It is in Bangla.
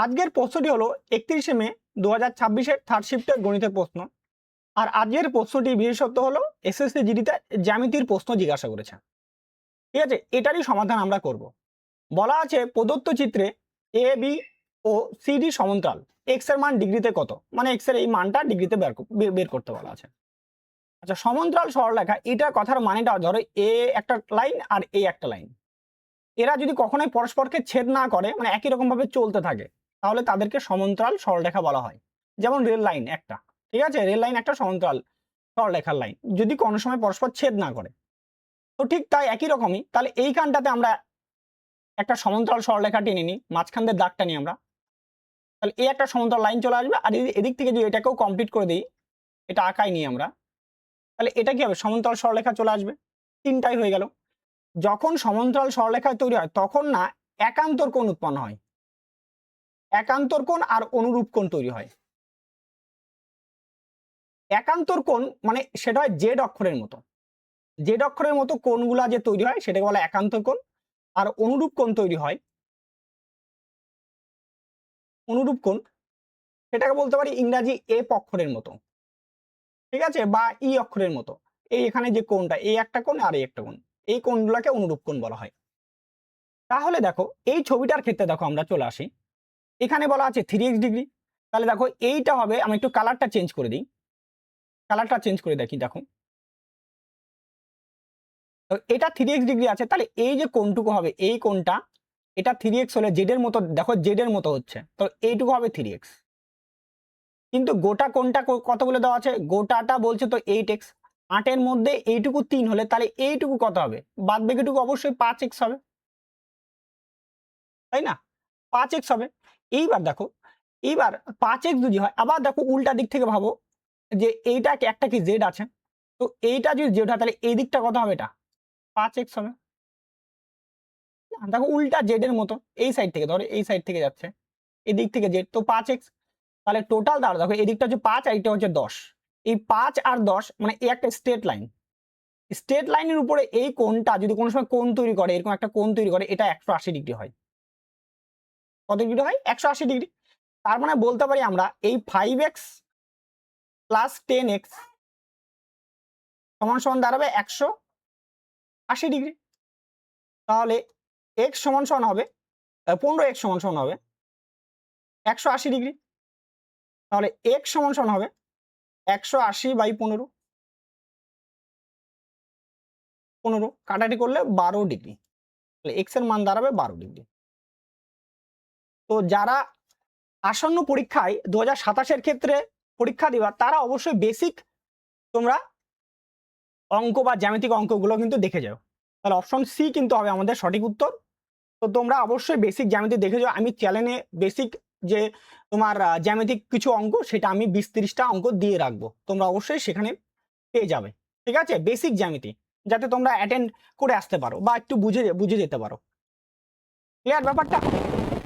আজকের প্রশ্নটি হলো 31শে মে 2026-এর থার্ড শিফটের গণিতের প্রশ্ন। আর আজকের প্রশ্নটি বিশেষত্ব হলো এসএসসি জিডিতে জ্যামিতির প্রশ্ন জিজ্ঞাসা করেছে। ঠিক আছে, এটারই সমাধান আমরা করব। বলা আছে প্রদত্ত চিত্রে এ বি ও সিডি সমান্তরাল, এক্স এর মান ডিগ্রিতে কত, মানে এক্স এর এই মানটা ডিগ্রিতে বের করতে বলা আছে। আচ্ছা, সমান্তরাল সরলরেখা, এটা কথার মানেটা ধরো এ একটা লাইন আর এ একটা লাইন, এরা যদি কখনোই পরস্পরকে ছেদ না করে, মানে একই রকম ভাবে চলতে থাকে, তাহলে তাদেরকে সমান্তরাল সরলরেখা বলা হয়। যেমন রেল লাইন একটা, ঠিক আছে, রেল লাইন একটা সমান্তরাল সরলরেখার লাইন, যদি কোনো সময় পরস্পর ছেদ না করে। তো ঠিক তাই একই রকমই, তাহলে এইখানটাতে আমরা একটা সমান্তরাল সরলরেখা টেনে নিই, মাঝখান দিয়ে দাগটা নিই আমরা, তাহলে এই একটা সমান্তরাল লাইন চলে আসবে। আর এদিক থেকে যদি এটাকেও কমপ্লিট করে দিই, এটা আঁকাই নিই আমরা, তাহলে এটা কি হবে, সমান্তরাল সরলরেখা চলে আসবে। তিনটাই হয়ে গেল। যখন সমান্তরাল সরলরেখা তৈরি হয় তখন না একান্তর কোণ উৎপন্ন হয়, একান্তর কোণ আর অনুরূপ কোণ তৈরি হয়। একান্তর কোণ মানে সেটা হয় জেড অক্ষরের মতো, জেড অক্ষরের মতো কোণগুলা যে তৈরি হয় সেটাকে বলে একান্তর কোণ। আর অনুরূপ কোণ তৈরি হয়, অনুরূপ কোণ সেটাকে বলতে পারি ইংরাজি এফ অক্ষরের মতো, ঠিক আছে, বা ই অক্ষরের মতো। এই এখানে যে কোণটা, এই একটা কোণ আর এই একটা কোণ, এই কোণগুলোকে অনুরূপ কোণ বলা হয়। তাহলে দেখো এই ছবিটার ক্ষেত্রে দেখো আমরা চলে আসি, এখানে বলা আছে 3x ডিগ্রি, তাহলে দেখো এইটা হবে, আমি একটু কালারটা চেঞ্জ করে দিই, কালারটা চেঞ্জ করে দেখি, দেখো এটা 3x ডিগ্রি আছে, তাহলে এই যে কোণটুকু হবে এই কোণটা, এটা 3x হলে জেড এর মতো, দেখো জেড এর মতো হচ্ছে, তো এইটুকু হবে 3x। কিন্তু গোটা কোণটা কত বলে দেওয়া আছে, গোটাটা বলছে তো 8x, 8 এর মধ্যে এইটুকু 3 হলে তাহলে এইটুকু কত হবে, বাদ বাকিটুকু অবশ্যই 5x হবে, তাই না, 5x হবে। এইবার দেখো, এইবার 5x যদি হয়, আবার দেখো উল্টা দিক থেকে ভাবো যে এইটা একটা কি জেড আছে, তো এইটা যদি জেড হয় তাহলে এই দিকটা কত হবে, এটা 5x হবে। দেখো উল্টা জেড এর মতো, এই সাইড থেকে ধরো, এই সাইড থেকে যাচ্ছে, এই দিক থেকে জেড, তো 5x। তাহলে টোটাল দাঁড়া, দেখো এই দিকটা হচ্ছে 5 আর এটা হচ্ছে 10, এই 5 আর 10 মানে এই একটা স্ট্রেট লাইন, স্ট্রেট লাইনের উপরে এই কোণটা যদি কোনো সময় কোণ তৈরি করে, এরকম একটা কোণ তৈরি করে, এটা 180 ডিগ্রি হয়। কত ডিগ্রি হয়, 180 ডিগ্রি। তার মানে বলতে পারি আমরা এই 5x প্লাস 10x সমান সমান দাঁড়াবে 180 ডিগ্রি। তাহলে x সমান সমান হবে 15x সমান সমান হবে 180 ডিগ্রি। তাহলে x সমান সমান হবে 180/15, 15 কাটাটি করলে 12 ডিগ্রি, তাহলে x এর মান দাঁড়াবে 12 ডিগ্রি। তো যারা আসন্ন পরীক্ষায় 2027-এর ক্ষেত্রে পরীক্ষা দিবা, তারা অবশ্যই বেসিক তোমরা অঙ্ক বা জ্যামিতিক অঙ্কগুলো কিন্তু দেখে যাও, তাহলে অপশন সি কিন্তু হবে আমাদের সঠিক উত্তর। তো তোমরা অবশ্যই বেসিক জ্যামিতি দেখে যাও, আমি চ্যানেলে বেসিক যে তোমার জ্যামিতিক কিছু অঙ্ক, সেটা আমি 20-30টা অঙ্ক দিয়ে রাখবো, তোমরা অবশ্যই সেখানে পেয়ে যাবে। ঠিক আছে, বেসিক জ্যামিতি, যাতে তোমরা অ্যাটেন্ড করে আসতে পারো বা একটু বুঝে যেতে পারো। ক্লিয়ার ব্যাপারটা?